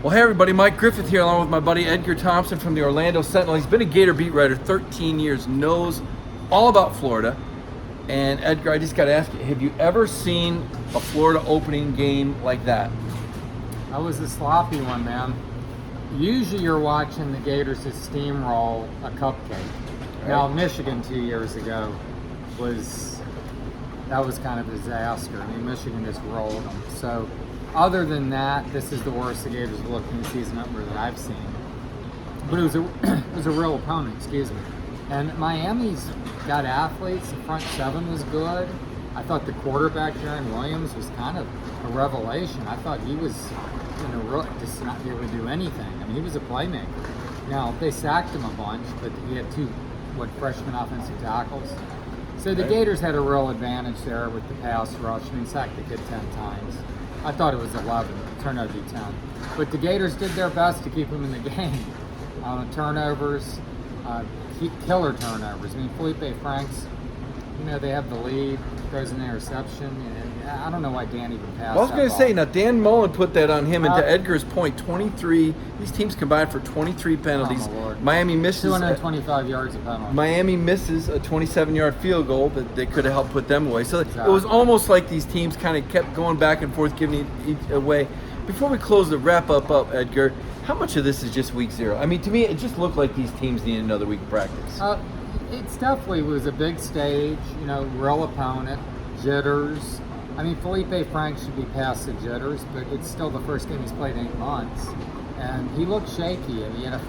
Well, hey everybody, Mike Griffith here along with my buddy Edgar Thompson from the Orlando Sentinel. He's been a Gator beat writer 13 years, knows all about Florida. And Edgar, I just got to ask you, have you ever seen a Florida opening game like that? That was a sloppy one, man. Usually you're watching the Gators steamroll a cupcake. Right. Now, Michigan 2 years ago was kind of a disaster. I mean, Michigan just rolled them. So, other than that, this is the worst the Gators have looked in the season opener that I've seen. But it was a real opponent, excuse me. And Miami's got athletes. The front seven was good. I thought the quarterback, Jaron Williams, was kind of a revelation. I thought he was just not be able to do anything. I mean, he was a playmaker. Now, they sacked him a bunch, but he had two freshman offensive tackles. So the Gators had a real advantage there with the pass rush. I mean, sacked the kid 10 times. I thought it was 11, turned out to be 10. But the Gators did their best to keep him in the game. Turnovers, killer turnovers. I mean, Felipe Franks, they have the lead, throws an interception. And I don't know why Dan even passed that. I was going to say, now Dan Mullen put that on him, and to Edgar's point, 23, these teams combined for 23 penalties. Oh, my Lord. Miami misses 225 yards of penalty. Miami misses a 27-yard field goal that they could have helped put them away. So exactly. It was almost like these teams kind of kept going back and forth, giving each away. Before we close the wrap-up Edgar, how much of this is just week 0? I mean, to me, it just looked like these teams need another week of practice. It's definitely was a big stage, real opponent, jitters. I mean, Felipe Franks should be past the jitters, but it's still the first game he's played in 8 months. And he looked shaky. I mean, he had a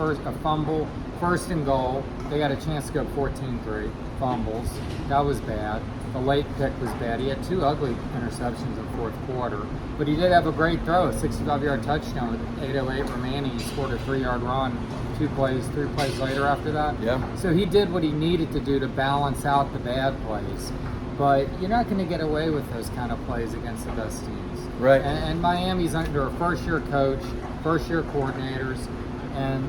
fumble, first and goal. They got a chance to go 14-3, fumbles. That was bad. The late pick was bad. He had 2 ugly interceptions in the fourth quarter. But he did have a great throw, a 65-yard touchdown with 8:08 remaining. He scored a 3-yard run 3 plays later after that. Yeah. So he did what he needed to do to balance out the bad plays. But you're not going to get away with those kind of plays against the best teams. Right. And Miami's under a first-year coach, first-year coordinators, and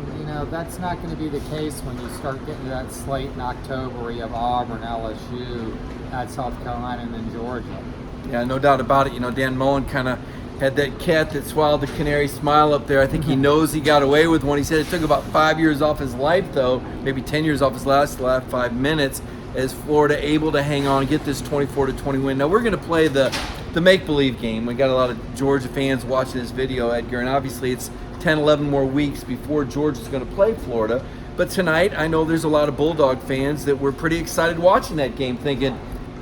that's not going to be the case when you start getting to that slate in October where you have Auburn, LSU, at South Carolina, and then Georgia. Yeah, no doubt about it. Dan Mullen kind of had that cat that swallowed the canary smile up there. I think he knows he got away with one. He said it took about 5 years off his life, though, maybe 10 years off his last 5 minutes, as Florida able to hang on and get this 24-20 win. Now, we're going to play the make-believe game. We got a lot of Georgia fans watching this video, Edgar, and obviously it's 10, 11 more weeks before Georgia's going to play Florida. But tonight, I know there's a lot of Bulldog fans that were pretty excited watching that game, thinking,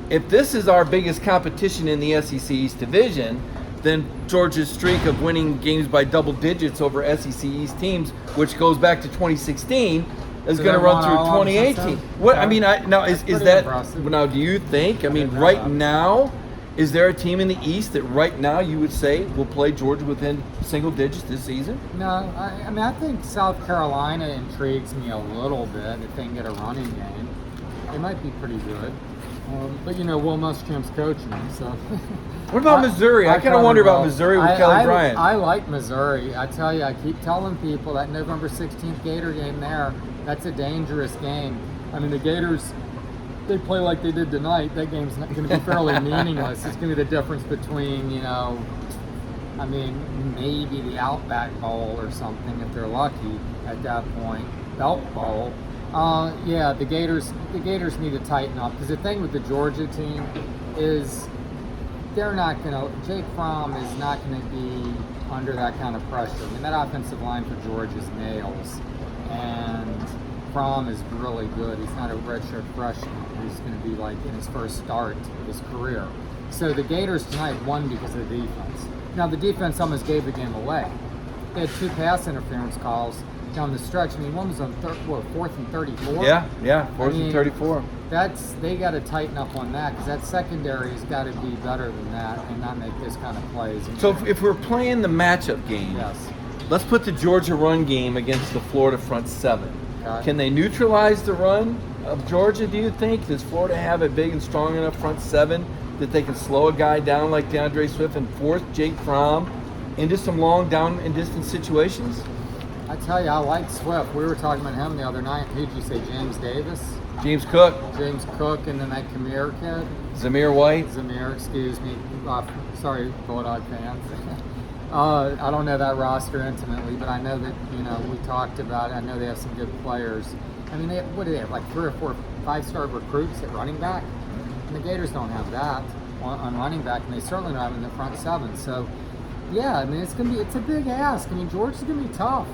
if this is our biggest competition in the SEC East Division, then Georgia's streak of winning games by double digits over SEC East teams, which goes back to 2016, is going to run through 2018. What I mean, now is that impressive. Now? Do you think? I mean, right now, is there a team in the East that right now you would say will play Georgia within single digits this season? No, I think South Carolina intrigues me a little bit if they can get a running game. They might be pretty good. But Will Muschamp's coaching them, so. What about Missouri? I kind of wonder about Missouri with Kelly Bryant. I like Missouri. I tell you, I keep telling people that November 16th Gator game there, that's a dangerous game. I mean, the Gators, they play like they did tonight. That game's not going to be fairly meaningless. It's going to be the difference between, maybe the Outback Bowl or something if they're lucky at that point. Belt Bowl. The Gators need to tighten up, because the thing with the Georgia team is Jake Fromm is not going to be under that kind of pressure. I mean, that offensive line for Georgia's nails, and Fromm is really good. He's not a redshirt freshman. He's going to be like in his first start of his career. So the Gators tonight won because of the defense. Now, the defense almost gave the game away. They had 2 pass interference calls down the stretch. I mean, one was on 4th and 34. Yeah, 4th and 34. They got to tighten up on that, because that secondary has got to be better than that and not make this kind of plays. So if we're playing the matchup game, yes, let's put the Georgia run game against the Florida front seven. Okay. Can they neutralize the run of Georgia, do you think? Does Florida have a big and strong enough front seven that they can slow a guy down like DeAndre Swift and force Jake Fromm into some long down and distance situations? I tell you, I like Swift. We were talking about him the other night. Who'd you say, James Davis? James Cook. James Cook, and then that Kamir kid. Zamir White. Zamir, excuse me. Sorry, Bulldog fans. I don't know that roster intimately, but I know that, we talked about it. I know they have some good players. I mean, what do they have, like 3 or 4 5-star recruits at running back? And the Gators don't have that on running back, and they certainly don't have in the front 7. So, yeah, I mean, it's a big ask. I mean, Georgia's going to be tough.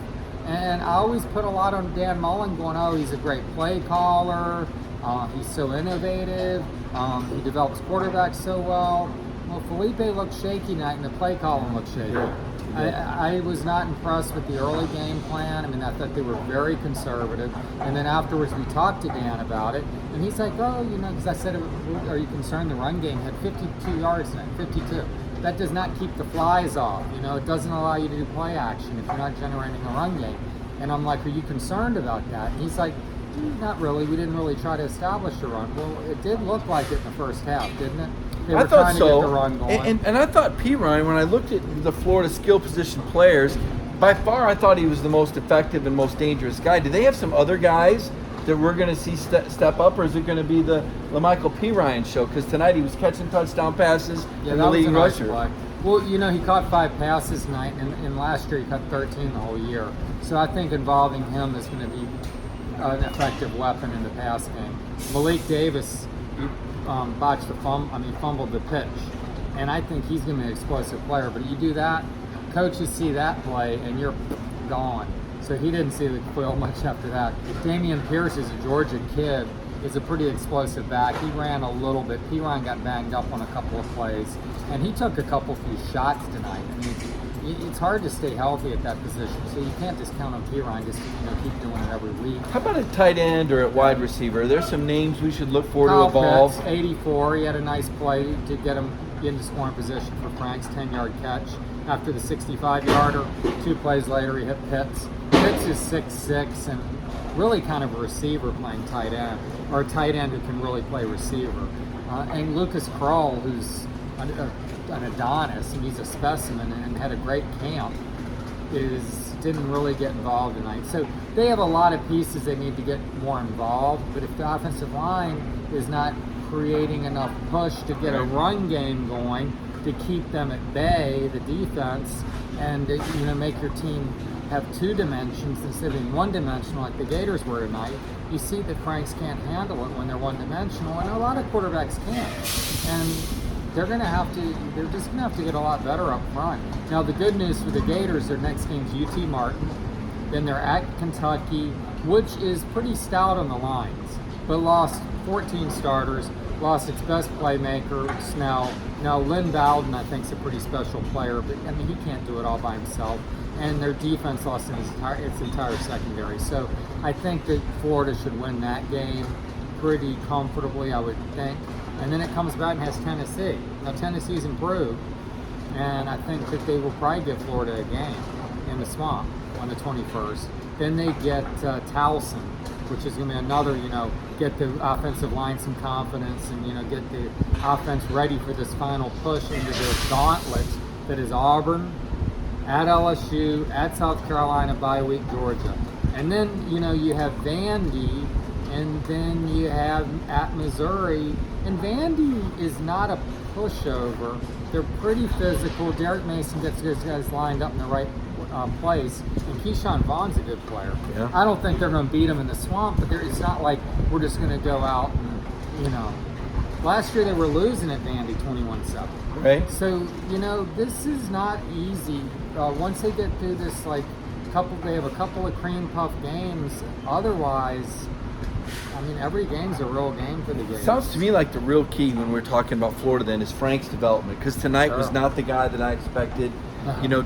And I always put a lot on Dan Mullen going, oh, he's a great play caller. He's so innovative. He develops quarterbacks so well. Well, Felipe looked shaky tonight, and the play calling looked shaky. I was not impressed with the early game plan. I mean, I thought they were very conservative. And then afterwards, we talked to Dan about it, and he's like, oh, because I said, are you concerned the run game had 52 yards tonight, 52. That does not keep the flies off. It doesn't allow you to do play action if you're not generating a run game. And I'm like, are you concerned about that? And he's like, not really. We didn't really try to establish a run. Well, it did look like it in the first half, didn't it? They were trying to get the run going. And I thought P. Ryan, when I looked at the Florida skill position players, by far I thought he was the most effective and most dangerous guy. Do they have some other guys that we're going to see step up, or is it going to be the LaMichael P. Ryan show? Because tonight he was catching touchdown passes and the leading rusher. Well, he caught 5 passes tonight, and last year he caught 13 the whole year. So I think involving him is going to be an effective weapon in the pass game. Malik Davis fumbled the pitch, and I think he's going to be an explosive player. But you do that, coaches see that play, and you're gone. So he didn't see the field much after that. Damian Pierce is a Georgia kid, is a pretty explosive back. He ran a little bit. P. Ryan got banged up on a couple of plays, and he took a few shots tonight. I mean, it's hard to stay healthy at that position, so you can't just count on P. Ryan just keep doing it every week. How about at tight end or at wide receiver? Are there some names we should look for Kyle to evolve? Pitts, 84. He had a nice play to get him into scoring position for Frank's 10-yard catch. After the 65-yarder, 2 plays later, he hit Pitts. Pitts is 6'6", and really kind of a receiver playing tight end, or a tight end who can really play receiver. And Lucas Krull, who's an Adonis, and he's a specimen and had a great camp, didn't really get involved tonight. So they have a lot of pieces they need to get more involved, but if the offensive line is not creating enough push to get a run game going, to keep them at bay, the defense, and make your team have 2 dimensions instead of being one-dimensional like the Gators were tonight, you see that Franks can't handle it when they're one-dimensional, and a lot of quarterbacks can't. And they're just going to have to get a lot better up front. Now, the good news for the Gators, their next game's UT Martin, then they're at Kentucky, which is pretty stout on the lines, but lost 14 starters, lost its best playmaker, Snell. Now, Lynn Bowden, I think, is a pretty special player, but, I mean, he can't do it all by himself. And their defense lost its entire secondary. So I think that Florida should win that game pretty comfortably, I would think. And then it comes back and has Tennessee. Now, Tennessee's improved, and I think that they will probably give Florida a game in the Swamp on the 21st. Then they get Towson, which is going to be another, get the offensive line some confidence and, get the offense ready for this final push into the gauntlet that is Auburn, at LSU, at South Carolina, bye week Georgia. And then, you have Vandy, and then you have at Missouri. And Vandy is not a pushover. They're pretty physical. Derek Mason gets his guys lined up in the right place. And Keyshawn Vaughn's a good player. Yeah. I don't think they're going to beat him in the Swamp, but it's not like we're just going to go out and, Last year they were losing at Vandy 21-7. Right. So, this is not easy. Once they get through this, they have a couple of cream puff games. Otherwise, I mean, every game's a real game for the Gators. Sounds to me like the real key when we're talking about Florida then is Frank's development, because tonight was not the guy that I expected.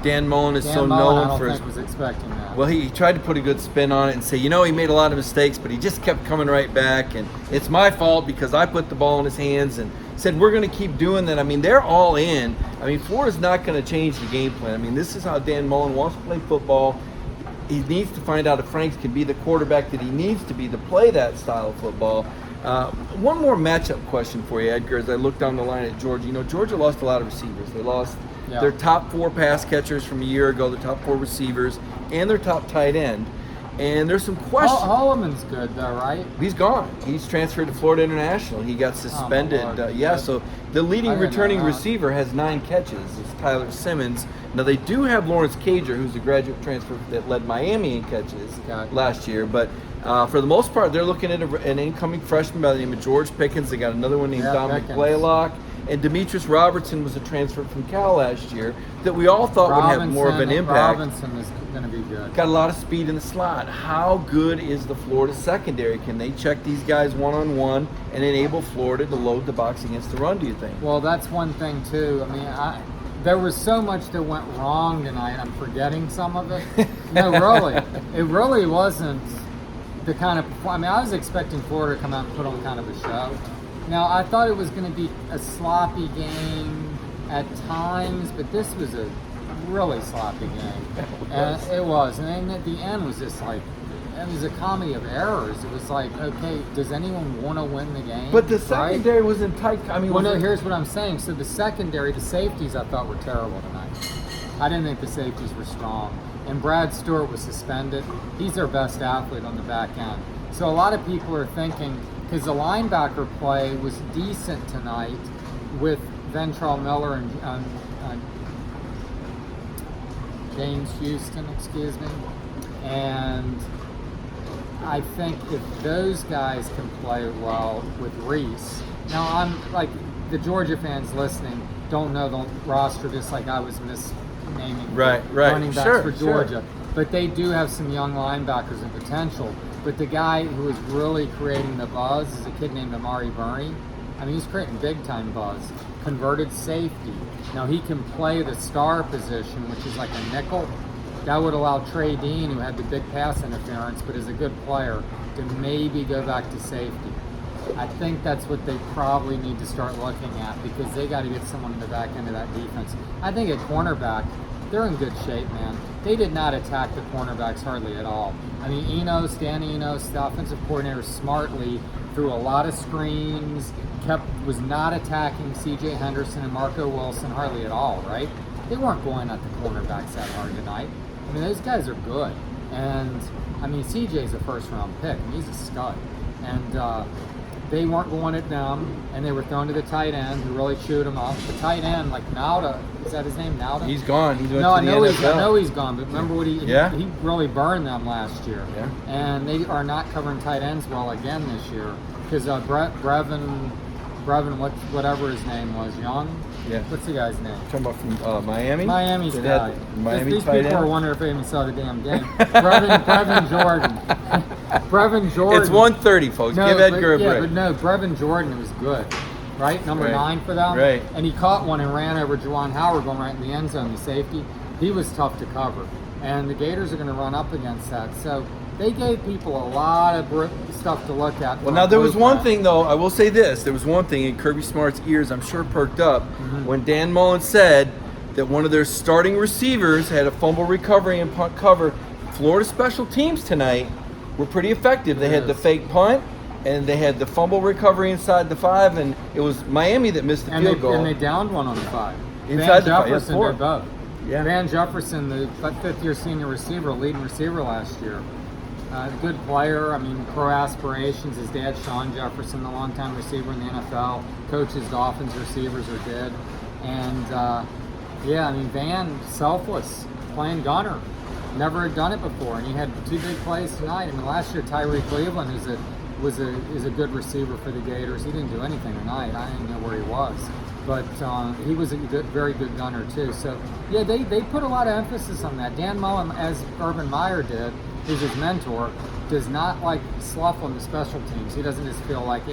Dan Mullen is known for his. I was expecting that. Well, he tried to put a good spin on it and say, he made a lot of mistakes, but he just kept coming right back, and it's my fault because I put the ball in his hands, and said we're going to keep doing that. I mean, they're all in. I mean, Florida's not going to change the game plan. I mean, this is how Dan Mullen wants to play football. He needs to find out if Franks can be the quarterback that he needs to be to play that style of football. One more matchup question for you, Edgar, as I look down the line at Georgia. Georgia lost a lot of receivers. They lost their top 4 pass catchers from a year ago, their top 4 receivers, and their top tight end. And there's some questions. Holloman's good though, right? He's gone. He's transferred to Florida International. He got suspended. Lord. So the leading returning receiver has 9 catches. It's Tyler Simmons. Now they do have Lawrence Cager, who's a graduate transfer that led Miami in catches last year. But for the most part, they're looking at an incoming freshman by the name of George Pickens. They got another one named Dominic Blaylock. And Demetrius Robertson was a transfer from Cal last year that we all thought would have more of an impact. Robinson is going to be good. Got a lot of speed in the slot. How good is the Florida secondary? Can they check these guys one-on-one and enable Florida to load the box against the run, do you think? Well, that's one thing, too. I mean, there was so much that went wrong tonight. I'm forgetting some of it. No, really. It really wasn't the kind of... I mean, I was expecting Florida to come out and put on kind of a show. Now, I thought it was going to be a sloppy game at times, but this was a really sloppy game. It was. And then at the end was just like, it was a comedy of errors. It was like, okay, does anyone want to win the game? But the secondary was in tight. I mean, well, no, here's what I'm saying. So the secondary, the safeties I thought were terrible tonight. I didn't think the safeties were strong. And Brad Stewart was suspended. He's their best athlete on the back end. So a lot of people are thinking, because the linebacker play was decent tonight with Ventrell Miller and James Houston, and I think if those guys can play well with Reese. Now, I'm like, the Georgia fans listening don't know the roster just like I was misnaming running backs for Georgia. But they do have some young linebackers and potential. But the guy who is really creating the buzz is a kid named Amari Burney. I mean, he's creating big-time buzz. Converted safety. Now, he can play the star position, which is like a nickel. That would allow Trey Dean, who had the big pass interference, but is a good player, to maybe go back to safety. I think that's what they probably need to start looking at, because they got to get someone in the back end of that defense. I think at cornerback, they're in good shape, man. They did not attack the cornerbacks hardly at all. I mean, Dan Enos, the offensive coordinator, smartly threw a lot of screens, was not attacking C.J. Henderson and Marco Wilson hardly at all, right? They weren't going at the cornerbacks that hard tonight. I mean, those guys are good. And, I mean, C.J.'s a first-round pick. I mean, he's a stud. And they weren't going at them, and they were thrown to the tight end, who really chewed him up. The tight end, like Nauta, is that his name, Nauta? He's gone. He went to the I NFL. know he's gone, but remember what he really burned them last year. Yeah. And they are not covering tight ends well again this year, because Brevin, whatever his name was, Young? Yeah. What's the guy's name? Talking about from Miami? Miami's guy. These tight people end? are wondering if they even saw the damn game. Brevin Jordan. Brevin Jordan. It's 1:30, folks. Give Edgar a break. Yeah, but no, Brevin Jordan was good. Right? Number 9 for them. Right. And he caught one and ran over Juwan Howard going right in the end zone, the safety. He was tough to cover. And the Gators are going to run up against that. So they gave people a lot of stuff to look at. Well, now there was one thing, though. I will say this. There was one thing in Kirby Smart's ears, I'm sure, perked up when Dan Mullen said that one of their starting receivers had a fumble recovery and punt cover. Florida special teams tonight were pretty effective. They had the fake punt, and they had the fumble recovery inside the 5, and it was Miami that missed the field goal. And they downed one on the 5. Inside Van the 5, Jefferson did both. Yeah. Van Jefferson, the fifth-year senior receiver, leading receiver last year. Good player. I mean, pro aspirations. His dad, Sean Jefferson, the longtime receiver in the NFL, coaches Dolphins receivers, or did. And, I mean, Van, selfless, playing gunner. Never had done it before, and he had 2 big plays tonight. I mean, last year, Tyree Cleveland is a good receiver for the Gators. He didn't do anything tonight. I didn't know where he was. But he was a very good gunner, too. So, yeah, they put a lot of emphasis on that. Dan Mullen, as Urban Meyer did, who's his mentor, does not like slough on the special teams. He doesn't just feel like,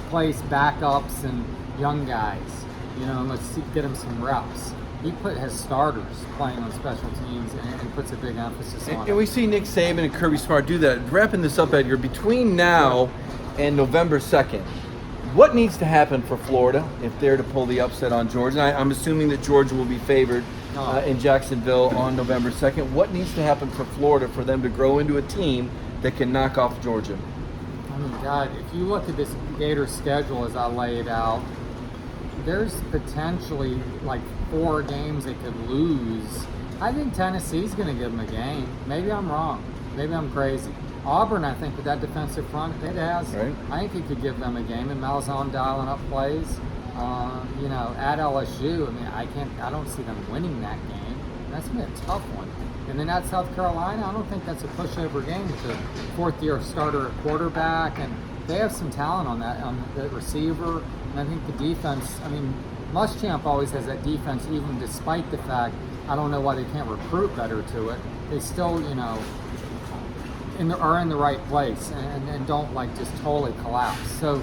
place backups and young guys, and let's get them some reps. He has starters playing on special teams and puts a big emphasis on it. And we see Nick Saban and Kirby Smart do that. Wrapping this up, Edgar, between now and November 2nd, what needs to happen for Florida if they're to pull the upset on Georgia? And I'm assuming that Georgia will be favored in Jacksonville on November 2nd. What needs to happen for Florida for them to grow into a team that can knock off Georgia? I mean, God, if you look at this Gators schedule as I laid out, there's potentially like 4 games they could lose. I think Tennessee's going to give them a game. Maybe I'm wrong. Maybe I'm crazy. Auburn, I think, with that defensive front it has, Right. I think it could give them a game. And Malzahn dialing up plays. At LSU, I don't see them winning that game. That's gonna be a tough one. And then at South Carolina, I don't think that's a pushover game with the fourth-year starter at quarterback, and they have some talent on the receiver. And I think the defense. Muschamp always has that defense, even despite the fact I don't know why they can't recruit better to it. They still, are in the right place and don't just totally collapse. So,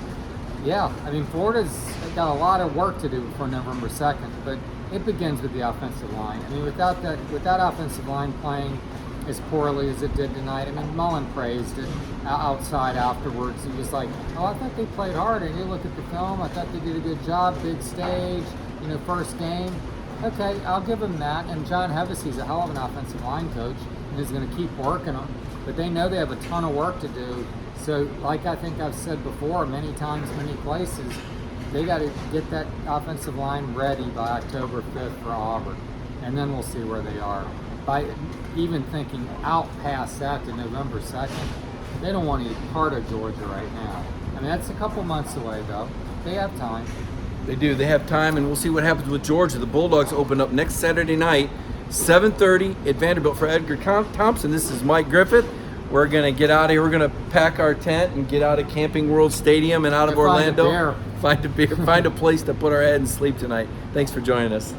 yeah, Florida's got a lot of work to do for November 2nd, but it begins with the offensive line. Without that offensive line playing as poorly as it did tonight, Mullen praised it outside afterwards. He was like, "Oh, I thought they played hard, and you look at the film, I thought they did a good job, big stage, first game." Okay, I'll give him that. And John Hevesey's a hell of an offensive line coach, and is going to keep working them. But they know they have a ton of work to do. So, like I think I've said before, many times, many places, they got to get that offensive line ready by October 5th for Auburn. And then we'll see where they are. By even thinking out past that to November 2nd, they don't want any part of Georgia right now. That's a couple months away, though. They have time. They do. They have time, and we'll see what happens with Georgia. The Bulldogs open up next Saturday night, 7:30 at Vanderbilt. For Edgar Thompson, this is Mike Griffith. We're going to get out of here. We're going to pack our tent and get out of Camping World Stadium and out of Orlando. Find a beer. Find a place to put our head and sleep tonight. Thanks for joining us.